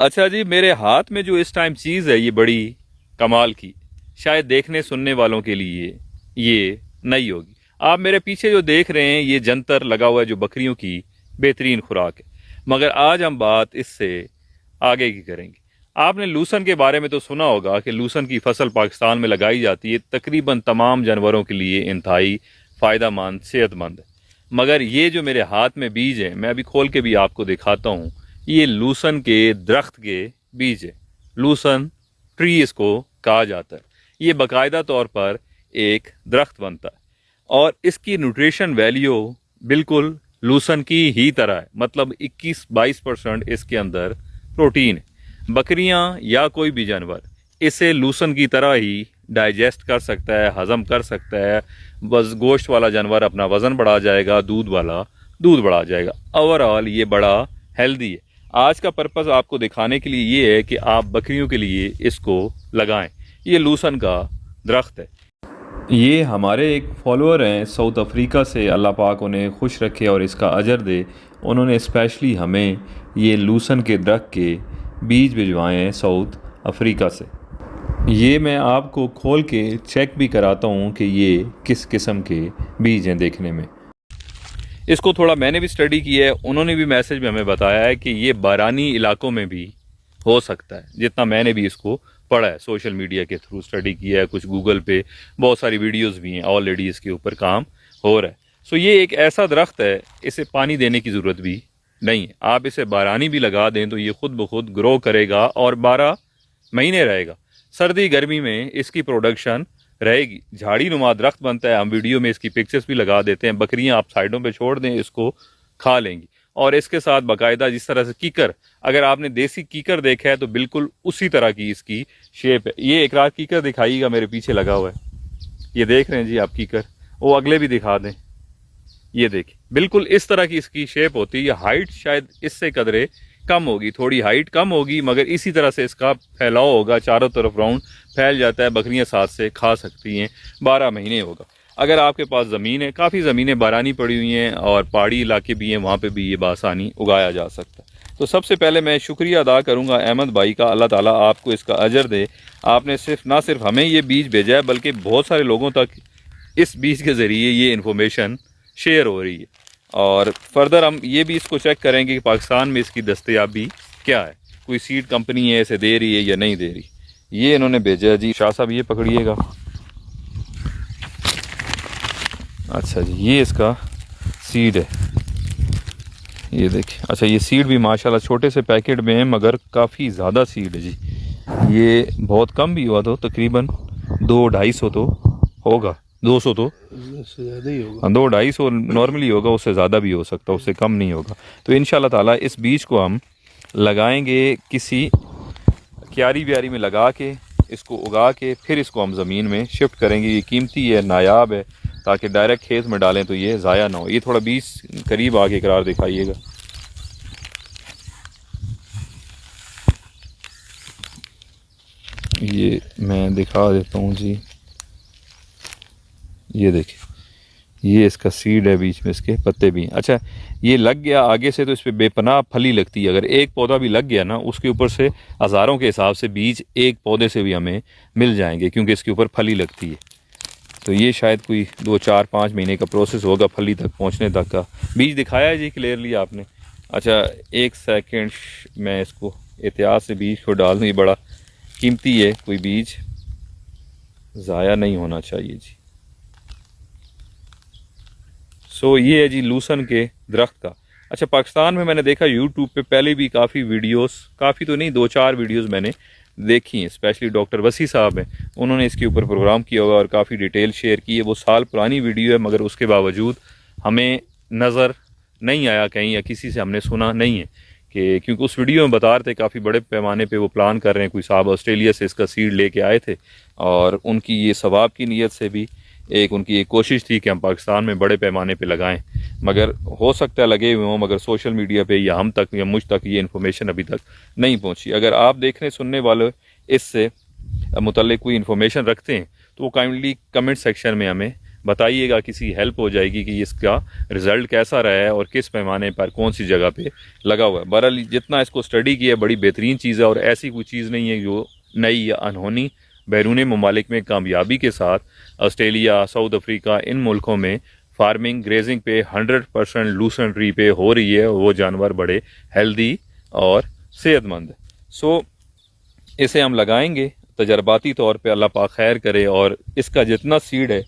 अच्छा जी, मेरे हाथ में जो इस टाइम चीज़ है ये बड़ी कमाल की, शायद देखने सुनने वालों के लिए ये नई होगी। आप मेरे पीछे जो देख रहे हैं ये जंतर लगा हुआ है जो बकरियों की बेहतरीन खुराक है। मगर आज हम बात इससे आगे की करेंगे। आपने लूसन के बारे में तो सुना होगा कि लूसन की फसल पाकिस्तान में लगाई जाती है, तकरीबन तमाम जानवरों के लिए इंतहाई फ़ायदेमंद सेहतमंद है। मगर ये जो मेरे हाथ में बीज है, मैं अभी खोल के भी आपको दिखाता हूँ, ये लूसन के दरख्त के बीज है। लूसन ट्री इसको कहा जाता है। ये बाकायदा तौर पर एक दरख्त बनता है और इसकी न्यूट्रिशन वैल्यू बिल्कुल लूसन की ही तरह है, मतलब 21-22% इसके अंदर प्रोटीन है। बकरियां या कोई भी जानवर इसे लूसन की तरह ही डाइजेस्ट कर सकता है, हजम कर सकता है। बस गोश्त वाला जानवर अपना वज़न बढ़ा जाएगा, दूध वाला दूध बढ़ा जाएगा। ओवरऑल ये बड़ा हेल्दी है। आज का पर्पज़ आपको दिखाने के लिए ये है कि आप बकरियों के लिए इसको लगाएं। ये लूसन का दरख्त है। ये हमारे एक फॉलोअर हैं साउथ अफ्रीका से, अल्लाह पाक उन्हें खुश रखे और इसका अजर दे। उन्होंने स्पेशली हमें ये लूसन के दरख्त के बीज भिजवाए हैं साउथ अफ्रीका से। ये मैं आपको खोल के चेक भी कराता हूँ कि ये किस किस्म के बीज हैं देखने में। इसको थोड़ा मैंने भी स्टडी किया है, उन्होंने भी मैसेज में हमें बताया है कि ये बारानी इलाकों में भी हो सकता है। जितना मैंने भी इसको पढ़ा है, सोशल मीडिया के थ्रू स्टडी किया है, कुछ गूगल पे बहुत सारी वीडियोस भी हैं, ऑलरेडी इसके ऊपर काम हो रहा है। सो ये एक ऐसा दरख्त है, इसे पानी देने की ज़रूरत भी नहीं है। आप इसे बारानी भी लगा दें तो ये खुद ब खुद ग्रो करेगा और 12 महीने रहेगा। सर्दी गर्मी में इसकी प्रोडक्शन रहेगी। झाड़ी नुमा दरख्त बनता है, हम वीडियो में इसकी पिक्चर्स भी लगा देते हैं। बकरियां आप साइडों पे छोड़ दें, इसको खा लेंगी। और इसके साथ बाकायदा जिस तरह से कीकर, अगर आपने देसी कीकर देखा है तो बिल्कुल उसी तरह की इसकी शेप है। ये एक रात कीकर दिखाइएगा, मेरे पीछे लगा हुआ है, ये देख रहे हैं जी आप कीकर। वो अगले भी दिखा दें, ये देखिए बिल्कुल इस तरह की इसकी शेप होती है। हाइट शायद इससे कदरे कम होगी, थोड़ी हाइट कम होगी, मगर इसी तरह से इसका फैलाव होगा, चारों तरफ राउंड फैल जाता है। बकरियां साथ से खा सकती हैं। 12 महीने होगा। अगर आपके पास ज़मीन है, काफ़ी ज़मीनें बारानी पड़ी हुई हैं और पहाड़ी इलाके भी हैं, वहाँ पे भी ये बासानी उगाया जा सकता है। तो सबसे पहले मैं शुक्रिया अदा करूँगा अहमद भाई का, अल्लाह ताला आपको इसका अजर दे। आपने ना सिर्फ हमें ये बीज भेजा है, बल्कि बहुत सारे लोगों तक इस बीज के ज़रिए ये इन्फॉर्मेशन शेयर हो रही है। और फर्दर हम ये भी इसको चेक करेंगे कि पाकिस्तान में इसकी दस्तयाबी क्या है, कोई सीड कंपनी है इसे दे रही है या नहीं दे रही। ये इन्होंने भेजा जी। शाह साहब ये पकड़िएगा। अच्छा जी, ये इसका सीड है, ये देखिए। अच्छा, ये सीड भी माशाल्लाह छोटे से पैकेट में है, मगर काफ़ी ज़्यादा सीड है जी। ये बहुत कम भी हुआ तो तकरीबन 200-250 तो होगा, 200 तो ज़्यादा ही होगा, 200-250 नॉर्मली होगा, उससे ज़्यादा भी हो सकता है, उससे कम नहीं होगा। तो इंशाल्लाह ताला इस बीज को हम लगाएंगे किसी क्यारी व्यारी में लगा के, इसको उगा के फिर इसको हम ज़मीन में शिफ्ट करेंगे। ये कीमती है, नायाब है, ताकि डायरेक्ट खेत में डालें तो ये ज़ाया ना हो। ये थोड़ा बीज करीब आके करार दिखाइएगा। ये मैं दिखा देता हूँ जी, ये देखिए, ये इसका सीड है, बीच में इसके पत्ते भी हैं। अच्छा, ये लग गया आगे से तो इस पर बेपनाह फली लगती है। अगर एक पौधा भी लग गया ना, उसके ऊपर से हज़ारों के हिसाब से बीज एक पौधे से भी हमें मिल जाएंगे, क्योंकि इसके ऊपर फली लगती है। तो ये शायद कोई 2-4-5 महीने का प्रोसेस होगा फली तक पहुंचने तक का। बीज दिखाया है जी क्लियरली आपने। अच्छा, एक सेकंड, मैं इसको एहतियात से बीज को डाल दूँ। ये बड़ा कीमती है, कोई बीज ज़ाया नहीं होना चाहिए जी। सो ये है जी लूसन के दरख्त का। अच्छा, पाकिस्तान में मैंने देखा यूट्यूब पे पहले भी काफ़ी वीडियोस, काफ़ी तो नहीं 2-4 वीडियोस मैंने देखी हैं। स्पेशली डॉक्टर वसी साहब हैं, उन्होंने इसके ऊपर प्रोग्राम किया हुआ और काफ़ी डिटेल शेयर की है। वो साल पुरानी वीडियो है, मगर उसके बावजूद हमें नज़र नहीं आया कहीं, या किसी से हमने सुना नहीं है कि, क्योंकि उस वीडियो में बता रहे थे काफ़ी बड़े पैमाने पे वो प्लान कर रहे हैं। कोई साहब ऑस्ट्रेलिया से इसका सीड लेके आए थे और उनकी ये सवाब की नीयत से भी एक उनकी एक कोशिश थी कि हम पाकिस्तान में बड़े पैमाने पे लगाएं। मगर हो सकता है लगे हुए हों, मगर सोशल मीडिया पे या हम तक या मुझ तक ये इन्फॉर्मेशन अभी तक नहीं पहुंची। अगर आप देखने सुनने वाले इससे मुतल्लिक कोई इन्फॉर्मेशन रखते हैं तो वो काइंडली कमेंट सेक्शन में हमें बताइएगा, किसी हेल्प हो जाएगी कि इसका रिज़ल्ट कैसा रहा है और किस पैमाने पर कौन सी जगह पे लगा हुआ है। बहरहाल जितना इसको स्टडी किया बड़ी बेहतरीन चीज़ है और ऐसी कोई चीज़ नहीं है जो नई या अनहोनी। बैरूनी ममालिक में कामयाबी के साथ ऑस्ट्रेलिया, साउथ अफ्रीका, इन मुल्कों में फार्मिंग ग्रेजिंग पे 100% लूसेंट ट्री पे हो रही है। वो जानवर बड़े हेल्दी और सेहतमंद है। सो इसे हम लगाएंगे तजर्बाती तौर पे, अल्लाह पाक खैर करे। और इसका जितना सीड है,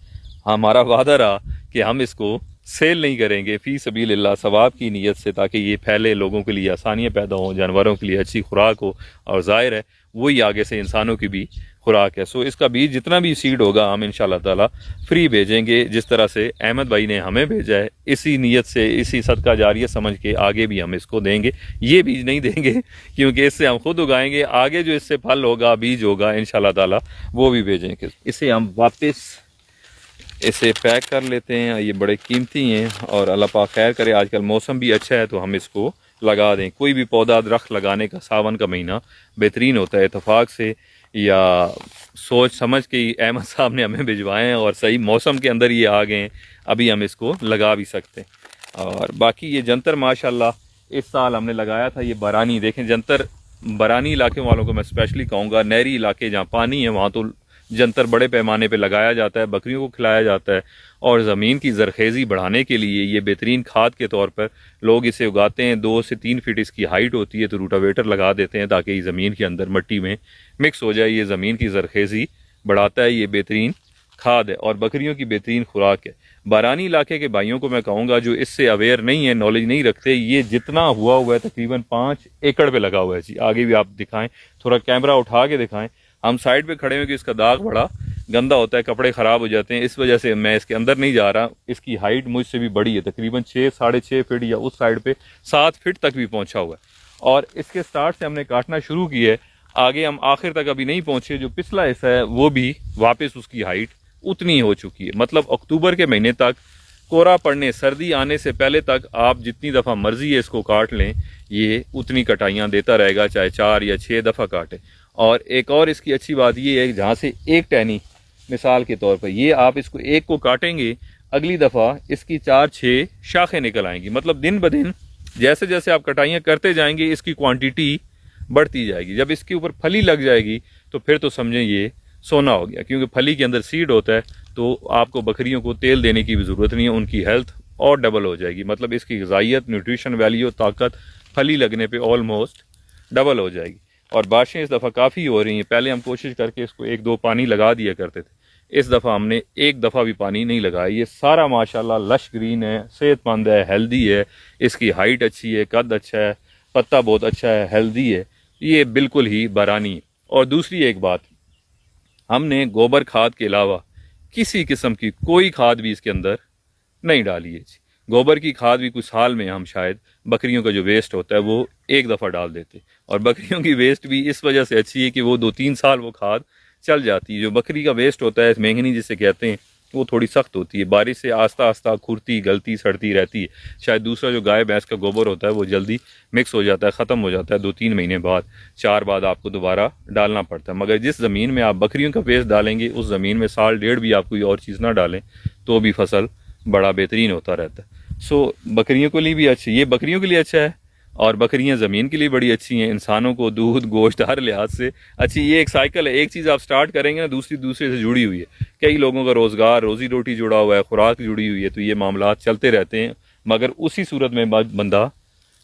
हमारा वादा रहा कि हम इसको सेल नहीं करेंगे, फ़ी सबीलिल्लाह सवाब की नीयत से, ताकि ये फैले, लोगों के लिए आसानियाँ पैदा हों, जानवरों के लिए अच्छी खुराक हो, और ज़ाहिर है वही आगे से इंसानों की भी खुराक है। सो इसका बीज जितना भी सीड होगा हम इंशाल्लाह ताला फ्री भेजेंगे, जिस तरह से अहमद भाई ने हमें भेजा है। इसी नीयत से, इसी सदका जारिया समझ के आगे भी हम इसको देंगे। ये बीज नहीं देंगे क्योंकि इससे हम खुद उगाएंगे, आगे जो इससे फल होगा, बीज होगा, इंशाल्लाह ताला वो भी भेजेंगे। इसे हम वापस इसे पैक कर लेते हैं। ये बड़े कीमती हैं और अल्लाह पाक खैर करे, आजकल मौसम भी अच्छा है तो हम इसको लगा दें। कोई भी पौधा दरख्त लगाने का सावन का महीना बेहतरीन होता है। इत्तेफाक से या सोच समझ के ही अहमद साहब ने हमें भिजवाए हैं और सही मौसम के अंदर ये आ गए हैं, अभी हम इसको लगा भी सकते हैं। और बाकी ये जंतर माशाल्लाह इस साल हमने लगाया था। ये बरानी देखें, जंतर बरानी इलाके वालों को मैं स्पेशली कहूँगा, नहरी इलाके जहाँ पानी है वहाँ तो जंतर बड़े पैमाने पे लगाया जाता है, बकरियों को खिलाया जाता है। और ज़मीन की ज़रखेज़ी बढ़ाने के लिए ये बेहतरीन खाद के तौर पर लोग इसे उगाते हैं। 2 से 3 फीट इसकी हाइट होती है, तो रूटावेटर लगा देते हैं ताकि ये ज़मीन के अंदर मिट्टी में मिक्स हो जाए। ये ज़मीन की ज़रखेज़ी बढ़ाता है, ये बेहतरीन खाद है और बकरियों की बेहतरीन खुराक है। बारानी इलाके के भाइयों को मैं कहूँगा जो इससे अवेयर नहीं है, नॉलेज नहीं रखते, ये जितना हुआ है तकरीबन 5 एकड़ पे लगा हुआ है जी। आगे भी आप दिखाएं, थोड़ा कैमरा उठा के दिखाएं। हम साइड पे खड़े हैं कि इसका दाग बड़ा गंदा होता है, कपड़े ख़राब हो जाते हैं, इस वजह से मैं इसके अंदर नहीं जा रहा। इसकी हाइट मुझसे भी बड़ी है, तकरीबन 6 साढ़े 6 फीट या उस साइड पे 7 फीट तक भी पहुंचा हुआ है। और इसके स्टार्ट से हमने काटना शुरू किया है, आगे हम आखिर तक अभी नहीं पहुंचे। जो पिछला हिस्सा है वो भी वापस उसकी हाइट उतनी हो चुकी है। मतलब अक्टूबर के महीने तक, कोहरा पड़ने, सर्दी आने से पहले तक आप जितनी दफ़ा मर्जी है इसको काट लें, ये उतनी कटाइयाँ देता रहेगा, चाहे 4 या 6 दफ़ा काटे। और एक और इसकी अच्छी बात ये है, जहाँ से एक टहनी मिसाल के तौर पर ये आप इसको एक को काटेंगे, अगली दफ़ा इसकी 4-6 शाखें निकल आएंगी। मतलब दिन ब दिन जैसे जैसे आप कटाइयाँ करते जाएंगे इसकी क्वांटिटी बढ़ती जाएगी। जब इसके ऊपर फली लग जाएगी तो फिर तो समझें ये सोना हो गया, क्योंकि फली के अंदर सीड होता है। तो आपको बकरियों को तेल देने की भी ज़रूरत नहीं है, उनकी हेल्थ और डबल हो जाएगी। मतलब इसकी ग़िज़ाइयत, न्यूट्रिशन वैल्यू, ताकत फली लगने पे ऑलमोस्ट डबल हो जाएगी। और बारिशें इस दफ़ा काफ़ी हो रही हैं। पहले हम कोशिश करके इसको 1-2 पानी लगा दिया करते थे, इस दफ़ा हमने एक दफ़ा भी पानी नहीं लगाया। ये सारा माशाल्लाह लश ग्रीन है, सेहतमंद है, हेल्दी है, इसकी हाइट अच्छी है, कद अच्छा है, पत्ता बहुत अच्छा है, हेल्दी है, ये बिल्कुल ही बारानी। और दूसरी एक बात, हमने गोबर खाद के अलावा किसी किस्म की कोई खाद भी इसके अंदर नहीं डाली है। गोबर की खाद भी कुछ साल में हम शायद बकरियों का जो वेस्ट होता है वो एक दफ़ा डाल देते, और बकरियों की वेस्ट भी इस वजह से अच्छी है कि वो 2-3 साल वो खाद चल जाती है। जो बकरी का वेस्ट होता है, मेंगनी जिसे कहते हैं, वो थोड़ी सख्त होती है, बारिश से आस्ता आस्ता खुरती, गलती, सड़ती रहती है। शायद दूसरा जो गाय भैंस का गोबर होता है वो जल्दी मिक्स हो जाता है, ख़त्म हो जाता है, 2-3 महीने बाद, 4 बाद आपको दोबारा डालना पड़ता है। मगर जिस ज़मीन में आप बकरियों का वेस्ट डालेंगे उस ज़मीन में साल डेढ़ भी आप कोई और चीज़ ना डालें तो भी फसल बड़ा बेहतरीन होता रहता है। सो बकरियों के लिए भी अच्छी, ये बकरियों के लिए अच्छा है, और बकरियां ज़मीन के लिए बड़ी अच्छी हैं, इंसानों को दूध गोश्त हर लिहाज से अच्छी। ये एक साइकिल है, एक चीज़ आप स्टार्ट करेंगे ना, दूसरी दूसरे से जुड़ी हुई है। कई लोगों का रोज़गार, रोज़ी रोटी जुड़ा हुआ है, खुराक जुड़ी हुई है, तो ये मामला चलते रहते हैं। मगर उसी सूरत में बंदा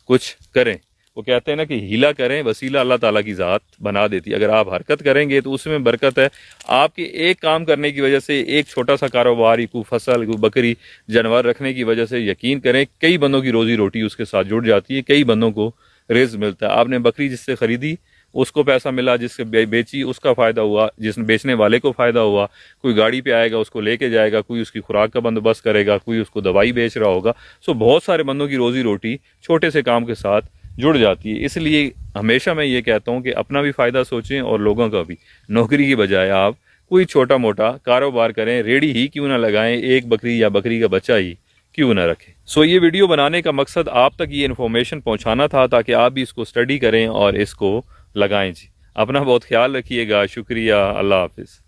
कुछ करें, वो कहते हैं ना कि हीला करें, वसीला अल्लाह ताला की ज़ात बना देती है। अगर आप हरकत करेंगे तो उसमें बरकत है। आपके एक काम करने की वजह से, एक छोटा सा कारोबार, कोई फसल, कोई बकरी, जानवर रखने की वजह से, यकीन करें कई बंदों की रोज़ी रोटी उसके साथ जुड़ जाती है, कई बंदों को रिज़्क़ मिलता है। आपने बकरी जिससे ख़रीदी उसको पैसा मिला, जिससे बेची उसका फ़ायदा हुआ, जिस बेचने वाले को फ़ायदा हुआ, कोई गाड़ी पे आएगा उसको लेके जाएगा, कोई उसकी खुराक का बंदोबस्त करेगा, कोई उसको दवाई बेच रहा होगा। सो बहुत सारे बंदों की रोज़ी रोटी छोटे से काम के साथ जुड़ जाती है। इसलिए हमेशा मैं ये कहता हूँ कि अपना भी फ़ायदा सोचें और लोगों का भी। नौकरी की बजाय आप कोई छोटा मोटा कारोबार करें, रेडी ही क्यों ना लगाएं, एक बकरी या बकरी का बच्चा ही क्यों ना रखें। सो ये वीडियो बनाने का मकसद आप तक ये इन्फॉर्मेशन पहुँचाना था ताकि आप भी इसको स्टडी करें और इसको लगाएं जी। अपना बहुत ख्याल रखिएगा। शुक्रिया। अल्लाह हाफिज़।